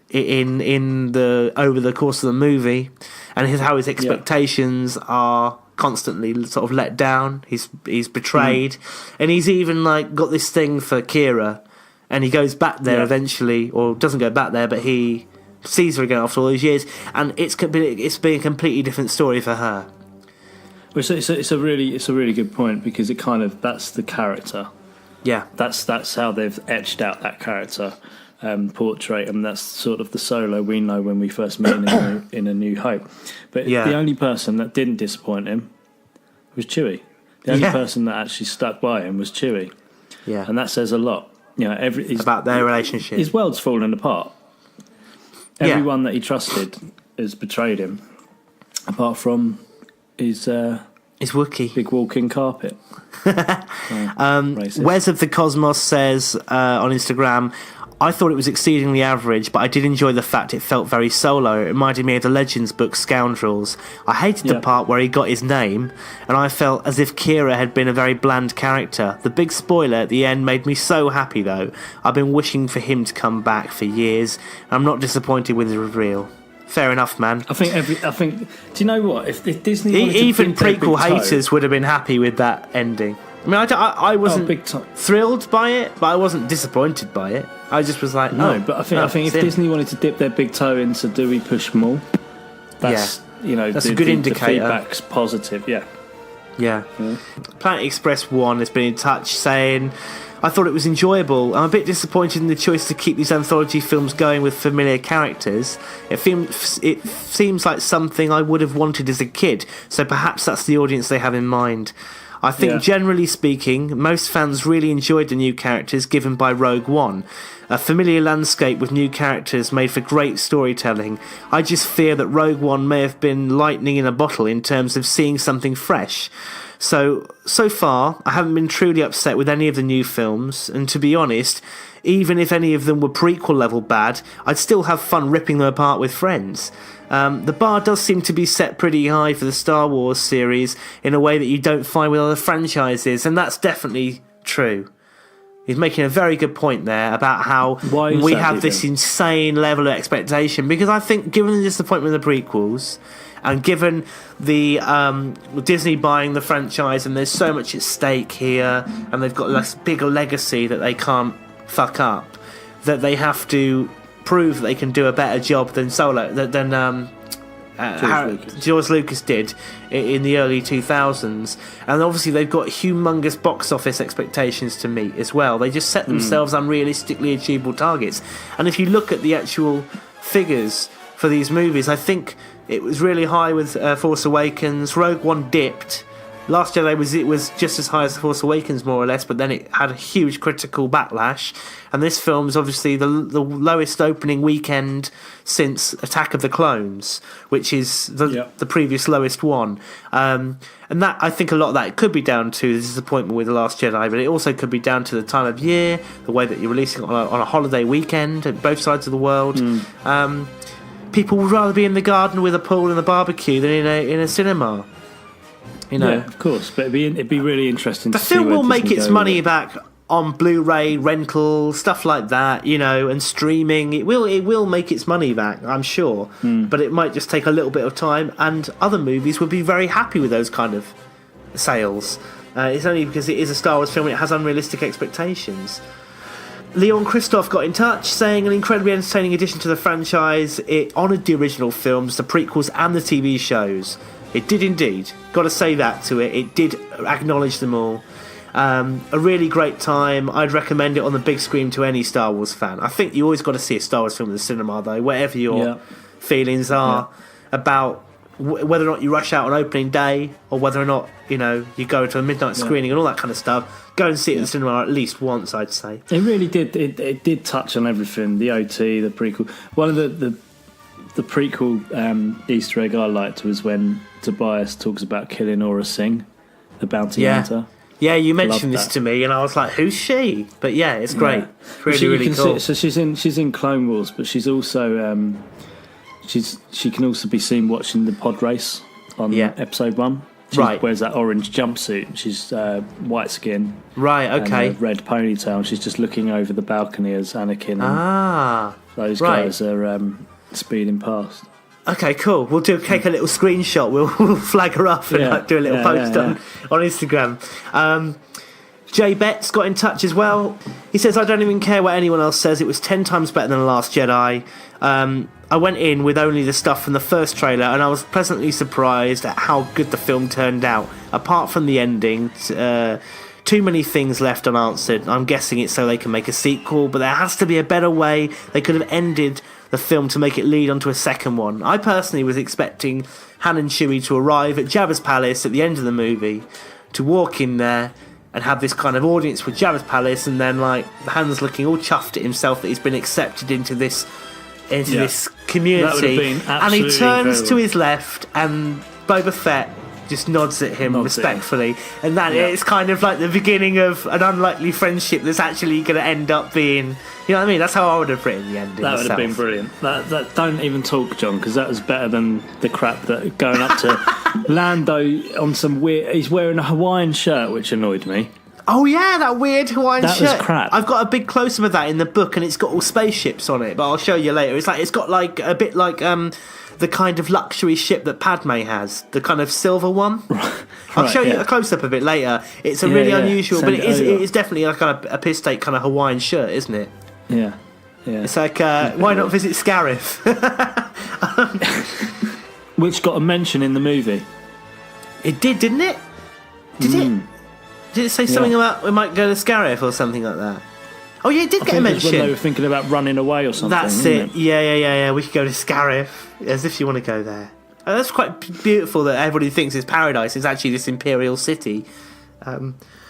in the over the course of the movie, and how his expectations are constantly sort of let down. He's betrayed, and he's even got this thing for Kira, and he goes back there eventually, or doesn't go back there, but he sees her again after all those years, and it's been a completely different story for her. Well, it's a really good point, because it that's the character. Yeah, That's how they've etched out that character portrait, and that's sort of the Solo we know when we first meet him in A New Hope. But the only person that didn't disappoint him was Chewie. The only person that actually stuck by him was Chewie. Yeah, And that says a lot. about their relationship. His world's fallen apart. Everyone that he trusted has betrayed him, apart from his Wookiee. big walking carpet. Wes of the Cosmos says on Instagram, I thought it was exceedingly average, but I did enjoy the fact it felt very Solo. It reminded me of the Legends book Scoundrels. I hated the part where he got his name, and I felt as if Kira had been a very bland character. The big spoiler at the end made me so happy, though. I've been wishing for him to come back for years, and I'm not disappointed with the reveal. Fair enough, man. I think. Do you know what? If Disney wanted to Even dip their big prequel toe- haters would have been happy with that ending. I mean, I wasn't big time. thrilled by it, but I wasn't disappointed by it. I just was like, No, but I think if Disney wanted to dip their big toe into do we push more, that's That's a good indicator. The feedback's positive. Yeah. Planet Express 1 has been in touch saying, I thought it was enjoyable. I'm a bit disappointed in the choice to keep these anthology films going with familiar characters. It seems like something I would have wanted as a kid, so perhaps that's the audience they have in mind. I think, generally speaking, most fans really enjoyed the new characters given by Rogue One. A familiar landscape with new characters made for great storytelling. I just fear that Rogue One may have been lightning in a bottle in terms of seeing something fresh. So far, I haven't been truly upset with any of the new films, and to be honest, even if any of them were prequel level bad, I'd still have fun ripping them apart with friends. The bar does seem to be set pretty high for the Star Wars series in a way that you don't find with other franchises, and that's definitely true. He's making a very good point there about how Why is we that, have do you this think? insane level of expectation. Because I think, given the disappointment of the prequels, and given the Disney buying the franchise, and there's so much at stake here, and they've got this bigger legacy that they can't fuck up, that they have to prove that they can do a better job than George Lucas did in the early 2000s. And obviously they've got humongous box office expectations to meet as well. They just set themselves unrealistically achievable targets. And if you look at the actual figures for these movies, I think it was really high with Force Awakens. Rogue One dipped. Last Jedi was just as high as The Force Awakens, more or less, but then it had a huge critical backlash. And this film's obviously the lowest opening weekend since Attack of the Clones, which is the previous lowest one. And that, I think a lot of that could be down to the disappointment with The Last Jedi, but it also could be down to the time of year, the way that you're releasing it on a holiday weekend at both sides of the world. People would rather be in the garden with a pool and a barbecue than in a cinema. You know, Yeah, of course, but it'd be really interesting the to see film where will make Disney its go money with it. back on Blu-ray, rental, stuff like that, you know, and streaming. It will make its money back, I'm sure, but it might just take a little bit of time. And other movies would be very happy with those kind of sales. It's only because it is a Star Wars film and it has unrealistic expectations. Leon Christoph got in touch, saying an incredibly entertaining addition to the franchise. It honoured the original films, the prequels, and the TV shows. It did indeed. Got to say that to it. It did acknowledge them all. A really great time. I'd recommend it on the big screen to any Star Wars fan. I think you always got to see a Star Wars film in the cinema, though, whatever your feelings are about whether or not you rush out on opening day or whether or not, you know, you go to a midnight screening and all that kind of stuff. Go and see it in the cinema at least once, I'd say. It really did. It did touch on everything. The OT, the prequel. One of the prequel Easter egg I liked was when Tobias talks about killing Aura Singh, the bounty hunter. Yeah, you mentioned Loved this that. to me, and I was like, "Who's she?" But yeah, it's great. Yeah. It's really, really cool. So she's in Clone Wars, but she's also she can also be seen watching the pod race on episode 1. She wears that orange jumpsuit. She's white skin. Right. Okay. And a red ponytail. And she's just looking over the balcony as Anakin. And those guys are speeding past. Okay, cool. We'll take a little screenshot. We'll flag her up and do a little post on Instagram. Jay Betts got in touch as well. He says, I don't even care what anyone else says. It was 10 times better than The Last Jedi. I went in with only the stuff from the first trailer and I was pleasantly surprised at how good the film turned out. Apart from the ending, too many things left unanswered. I'm guessing it's so they can make a sequel, but there has to be a better way. They could have ended the film to make it lead onto a second one. I personally was expecting Han and Chewie to arrive at Jabba's palace at the end of the movie, to walk in there and have this kind of audience with Jabba's palace, and then like Han's looking all chuffed at himself that he's been accepted into this community, and he turns to his left and Boba Fett just nods at him respectfully, and that it's kind of like the beginning of an unlikely friendship that's actually going to end up being, you know what I mean? That's how I would have written the ending. That would have been brilliant. That don't even talk, John, because that was better than the crap that going up to Lando on some weird. He's wearing a Hawaiian shirt, which annoyed me. Oh yeah, that weird Hawaiian That shirt. was crap. I've got a big close up of that in the book, and it's got all spaceships on it. But I'll show you later. It's got like a bit like the kind of luxury ship that Padme has, the kind of silver one. I'll show you a close up of it later. It's a really unusual, but it is definitely like a piss take kind of Hawaiian shirt, isn't it? Yeah. It's like why not visit Scarif? Which got a mention in the movie. It did, didn't it? Did it? Did it say something about we might go to Scarif or something like that? Oh yeah, it did get a It was mention. when they were thinking about running away or something. That's wasn't it. Yeah. We could go to Scarif, as if you want to go there. And that's quite beautiful that everybody thinks it's paradise. It's actually this imperial city.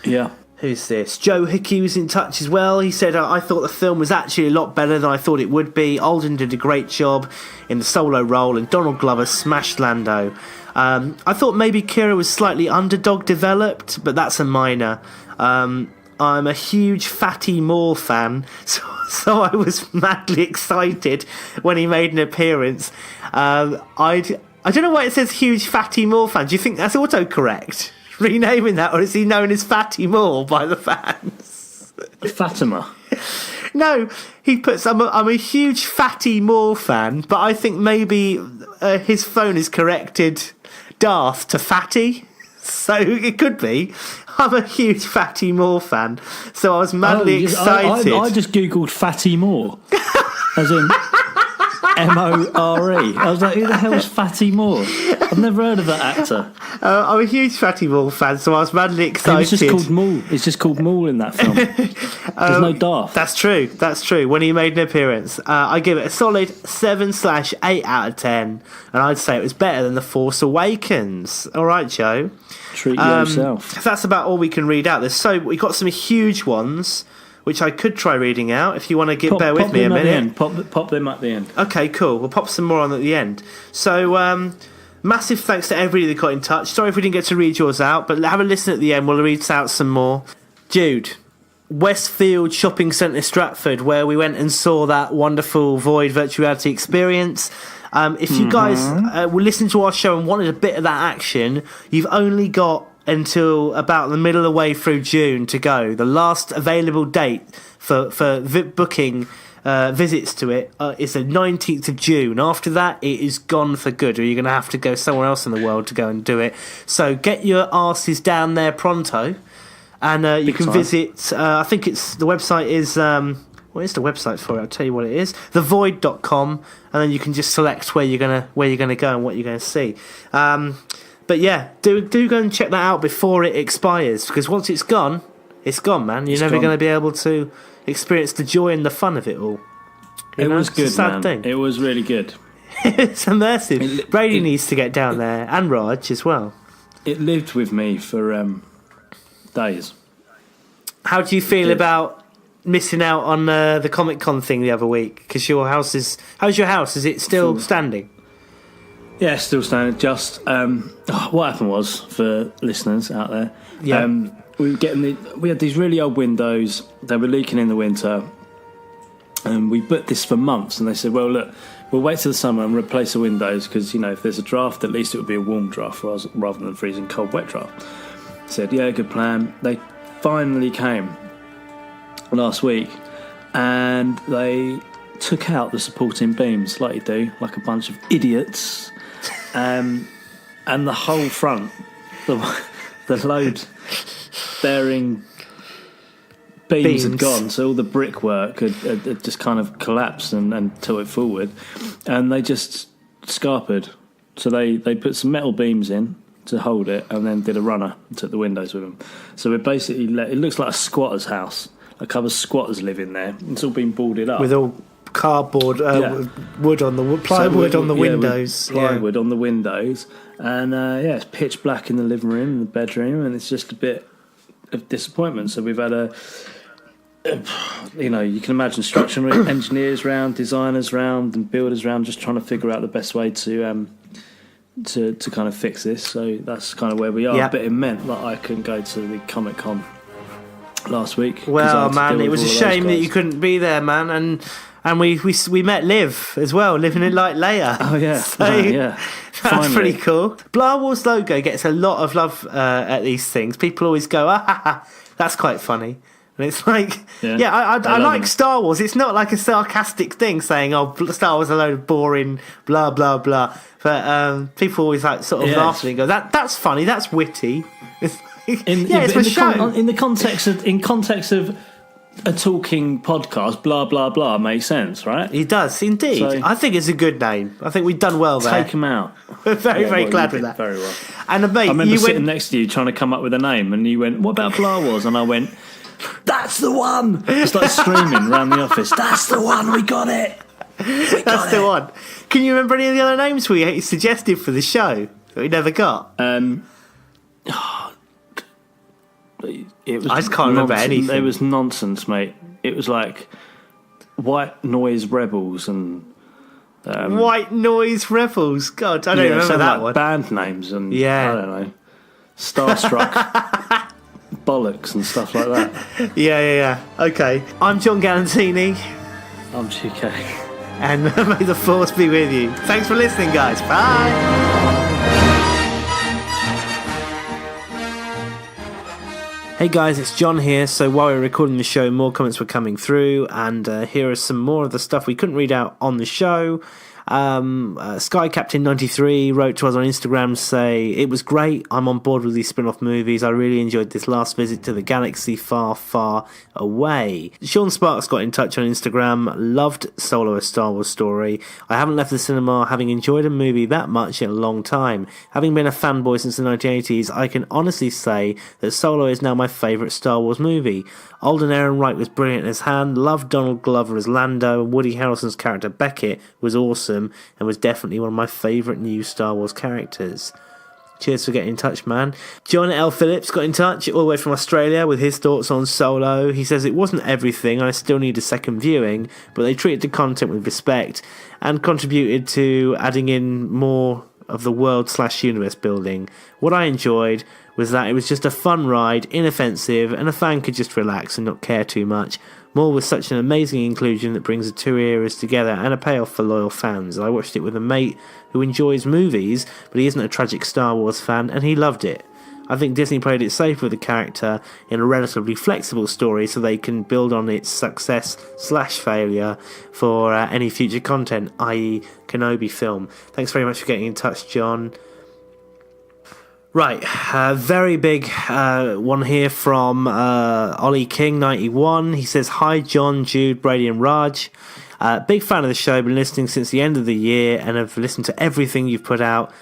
Yeah. Who's this? Joe Hickey was in touch as well. He said, I thought the film was actually a lot better than I thought it would be. Alden did a great job in the solo role, and Donald Glover smashed Lando. I thought maybe Kira was slightly underdog developed, but that's a minor. I'm a huge Fatty Moore fan, so I was madly excited when he made an appearance. I don't know why it says huge Fatty Moore fan. Do you think that's autocorrect? Renaming that, or is he known as Fatty Moore by the fans? Fatima. No, he puts, I'm a huge Fatty Moore fan, but I think maybe his phone is corrected Darth to Fatty. So it could be. I'm a huge Fatty Moore fan, so I was madly excited. I just googled Fatty Moore, as in M-O-R-E. I was like, who the hell's Fatty Moore? I've never heard of that actor. I'm a huge Fatty Moore fan, so I was madly excited. It's just called Moore. It's just called Moore in that film. There's no Darth. That's true. When he made an appearance, I give it a solid 7/8 out of 10, and I'd say it was better than The Force Awakens. All right, Joe. Treat yourself. That's about all we can read out. We got some huge ones, which I could try reading out if you want to bear with me a minute. Pop them at the end. Okay, cool. We'll pop some more on at the end. So, massive thanks to everybody that got in touch. Sorry if we didn't get to read yours out, but have a listen at the end. We'll read out some more. Jude, Westfield Shopping Centre, Stratford, where we went and saw that wonderful Void virtual reality experience. If you guys were listening to our show and wanted a bit of that action, you've only got until about the middle of the way through June to go. The last available date for booking visits to it is the 19th of June. After that, it is gone for good, or you're going to have to go somewhere else in the world to go and do it. So get your asses down there pronto, and you can visit. I think it's the website is. What is the website for it? I'll tell you what it is. thevoid.com, and then you can just select where you're gonna go and what you're gonna see. But yeah, do go and check that out before it expires, because once it's gone, man. You're never going to be able to experience the joy and the fun of it all. It was good, it's a sad man. thing. It was really good. It's immersive. Brady needs to get down there, and Raj as well. It lived with me for days. How do you feel about missing out on the Comic-Con thing the other week? Because your house is... How's your house? Is it still standing? Yeah, still standing. Just what happened was, for listeners out there, we had these really old windows. They were leaking in the winter, and we booked this for months. And they said, "Well, look, we'll wait till the summer and replace the windows because if there's a draft, at least it would be a warm draft rather than a freezing cold wet draft." I said, "Yeah, good plan." They finally came last week, and they took out the supporting beams like you do, like a bunch of idiots. And the whole front, the load-bearing beams had gone, so all the brickwork had just kind of collapsed and tilted forward, and they just scarpered. So they put some metal beams in to hold it, and then did a runner and took the windows with them. So it basically it looks like a squatter's house. A couple of squatters live in there. It's all been boarded up with all cardboard, wood on the plywood on the windows, plywood on the windows, and it's pitch black in the living room and the bedroom, and it's just a bit of disappointment. So we've had you can imagine structural engineers round, designers round, and builders round, just trying to figure out the best way to kind of fix this. So that's kind of where we are. But it meant that I couldn't go to the Comic-Con last week. Well, man, it was a shame that you couldn't be there, man, and we met Liv as well, living it like Leia. Oh yeah, so that's finally. pretty cool. Blah Wars logo gets a lot of love at these things. People always go, that's quite funny. And it's like, I like it. Star Wars. It's not like a sarcastic thing saying, Star Wars is a load of boring blah blah blah. But people always like sort of laugh and go, that's funny, that's witty. It's in context of a talking podcast, blah blah blah makes sense, right? It does indeed. So, I think it's a good name. I think we've done well there. Take them out. We're very glad with that. Very well. And mate, I remember sitting next to you trying to come up with a name, and you went, "What about Blah Wars?" And I went, "That's the one!" It's like screaming around the office. That's the one. We got it. That's the one. Can you remember any of the other names we suggested for the show that we never got? I just can't remember anything. It was nonsense, mate. It was like White Noise Rebels and White Noise Rebels. God, I don't remember that one. Band names and I don't know, Starstruck bollocks and stuff like that. Yeah. Okay, I'm John Galantini. I'm GK. And may the force be with you. Thanks for listening, guys. Bye. Hey Hey guys, it's John here. So while we were recording the show, more comments were coming through, and here are some more of the stuff we couldn't read out on the show. Sky Captain 93 wrote to us on Instagram to say, "It was great. I'm on board with these spin-off movies. I really enjoyed this last visit to the galaxy far, far away." Sean Sparks got in touch on Instagram, loved Solo, a Star Wars story. "I haven't left the cinema having enjoyed a movie that much in a long time. Having been a fanboy since the 1980s, I can honestly say that Solo is now my favourite Star Wars movie. Alden Ehrenreich was brilliant as Han, loved Donald Glover as Lando, and Woody Harrelson's character Beckett was awesome and was definitely one of my favourite new Star Wars characters." Cheers for getting in touch, man. John L. Phillips got in touch all the way from Australia with his thoughts on Solo. He says, "It wasn't everything, I still need a second viewing, but they treated the content with respect and contributed to adding in more of the world/universe building. What I enjoyed was that it was just a fun ride, inoffensive, and a fan could just relax and not care too much. More was such an amazing inclusion that brings the two eras together and a payoff for loyal fans. I watched it with a mate who enjoys movies, but he isn't a tragic Star Wars fan, and he loved it. I think Disney played it safe with the character in a relatively flexible story so they can build on its success/failure for any future content, i.e. Kenobi film." Thanks very much for getting in touch, John. Right, very big one here from Ollie King 91. He says, "Hi John, Jude, Brady and Raj. Big fan of the show, been listening since the end of the year and have listened to everything you've put out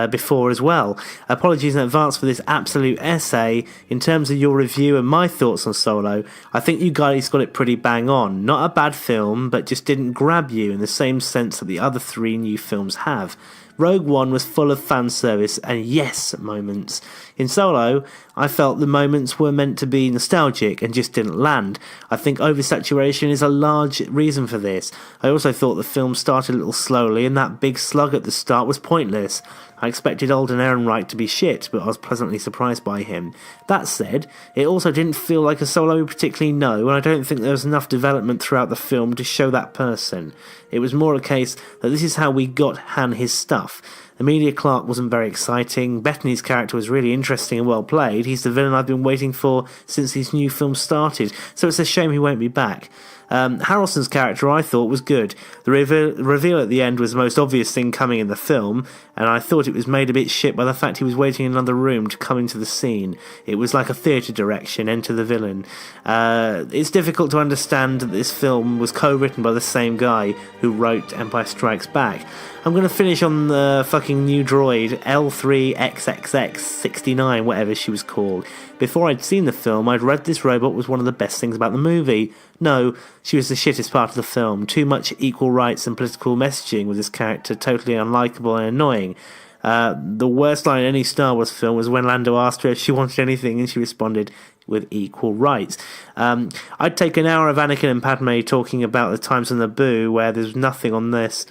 before as well. Apologies in advance for this absolute essay. In terms of your review and my thoughts on Solo, I think you guys got it pretty bang on. Not a bad film, but just didn't grab you in the same sense that the other three new films have. Rogue One was full of fan service and yes moments. In Solo, I felt the moments were meant to be nostalgic and just didn't land. I think oversaturation is a large reason for this. I also thought the film started a little slowly and that big slug at the start was pointless. I expected Alden Ehrenreich to be shit, but I was pleasantly surprised by him. That said, it also didn't feel like a Solo we particularly know, and I don't think there was enough development throughout the film to show that person. It was more a case that this is how we got Han his stuff. Emilia Clarke wasn't very exciting. Bettany's character was really interesting and well played. He's the villain I've been waiting for since these new films started, so it's a shame he won't be back. Harrelson's character I thought was good. The reveal at the end was the most obvious thing coming in the film, and I thought it was made a bit shit by the fact he was waiting in another room to come into the scene. It was like a theatre direction, enter the villain. It's difficult to understand that this film was co-written by the same guy who wrote Empire Strikes Back. I'm going to finish on the fucking new droid, L3XXX69, whatever she was called. Before I'd seen the film, I'd read this robot was one of the best things about the movie. No, she was the shittest part of the film. Too much equal rights and political messaging with this character, totally unlikable and annoying. The worst line in any Star Wars film was when Lando asked her if she wanted anything and she responded with equal rights. I'd take an hour of Anakin and Padme talking about the times on Naboo where there's nothing on this.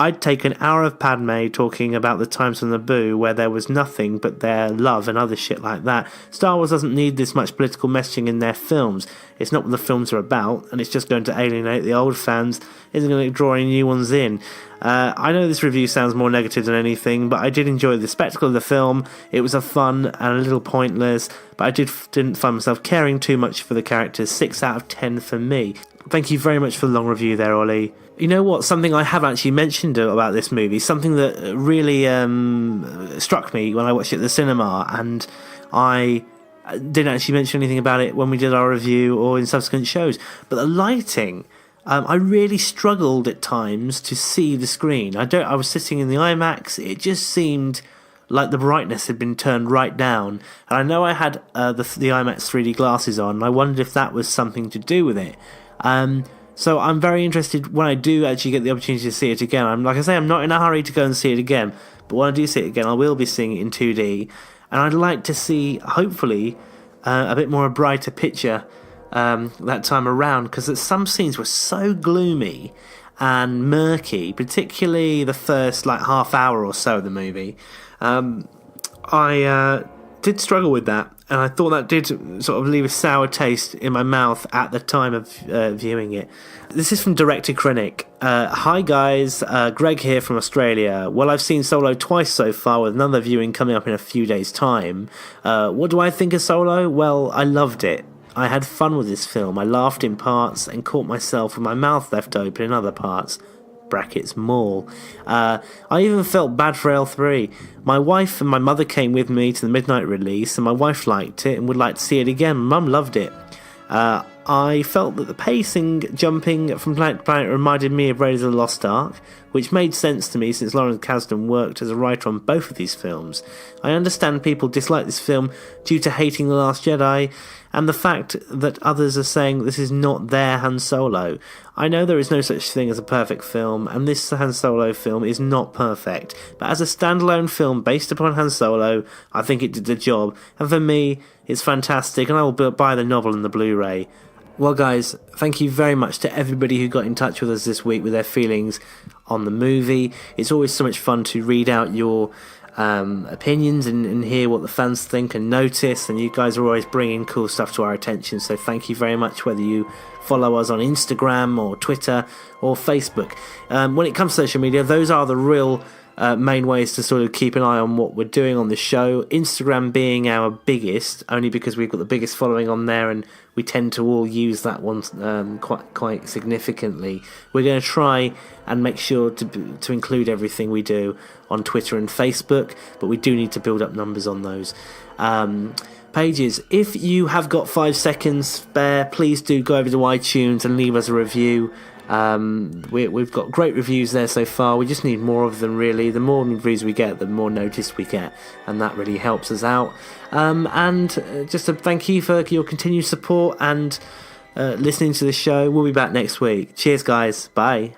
I'd take an hour of Padme talking about the times on Naboo where there was nothing but their love and other shit like that. Star Wars doesn't need this much political messaging in their films. It's not what the films are about, and it's just going to alienate the old fans. Isn't going to draw any new ones in. I know this review sounds more negative than anything, but I did enjoy the spectacle of the film. It was a fun and a little pointless, but I didn't find myself caring too much for the characters. 6 out of 10 for me. Thank you very much for the long review there, Ollie. You know what? Something I haven't actually mentioned about this movie, something that really struck me when I watched it at the cinema, and I didn't actually mention anything about it when we did our review or in subsequent shows, but the lighting. I really struggled at times to see the screen. I was sitting in the IMAX. It just seemed like the brightness had been turned right down. And I know I had the IMAX 3D glasses on, and I wondered if that was something to do with it. So I'm very interested when I do actually get the opportunity to see it again. Like I say, I'm not in a hurry to go and see it again, but when I do see it again, I will be seeing it in 2D, and I'd like to see, hopefully, a bit more a brighter picture that time around, because some scenes were so gloomy and murky, particularly the first half hour or so of the movie. I did struggle with that, and I thought that did sort of leave a sour taste in my mouth at the time of viewing it. This is from Director Krennic. Hi guys, Greg here from Australia. Well, I've seen Solo twice so far, with another viewing coming up in a few days' time. What do I think of Solo? Well, I loved it. I had fun with this film. I laughed in parts and caught myself with my mouth left open in other parts. Brackets Maul. I even felt bad for L3. My wife and my mother came with me to the midnight release, and my wife liked it and would like to see it again. Mum loved it. I felt that the pacing, jumping from planet to planet, reminded me of Raiders of the Lost Ark, which made sense to me since Lawrence Kasdan worked as a writer on both of these films. I understand people dislike this film due to hating The Last Jedi, and the fact that others are saying this is not their Han Solo. I know there is no such thing as a perfect film, and this Han Solo film is not perfect, but as a standalone film based upon Han Solo, I think it did the job, and for me, it's fantastic, and I will buy the novel and the Blu-ray. Well guys, thank you very much to everybody who got in touch with us this week with their feelings on the movie. It's always so much fun to read out your opinions and hear what the fans think and notice, and you guys are always bringing cool stuff to our attention, so thank you very much, whether you follow us on Instagram or Twitter or Facebook. When it comes to social media, those are the real main ways to sort of keep an eye on what we're doing on the show. Instagram being our biggest, only because we've got the biggest following on there and we tend to all use that one quite significantly. We're going to try and make sure to include everything we do on Twitter and Facebook, but we do need to build up numbers on those pages. If you have got 5 seconds spare, please do go over to iTunes and leave us a review. We've got great reviews there so far. We just need more of them, really. The more reviews we get, the more notice we get, and that really helps us out. And just a thank you for your continued support and listening to the show. We'll be back next week. Cheers guys, bye.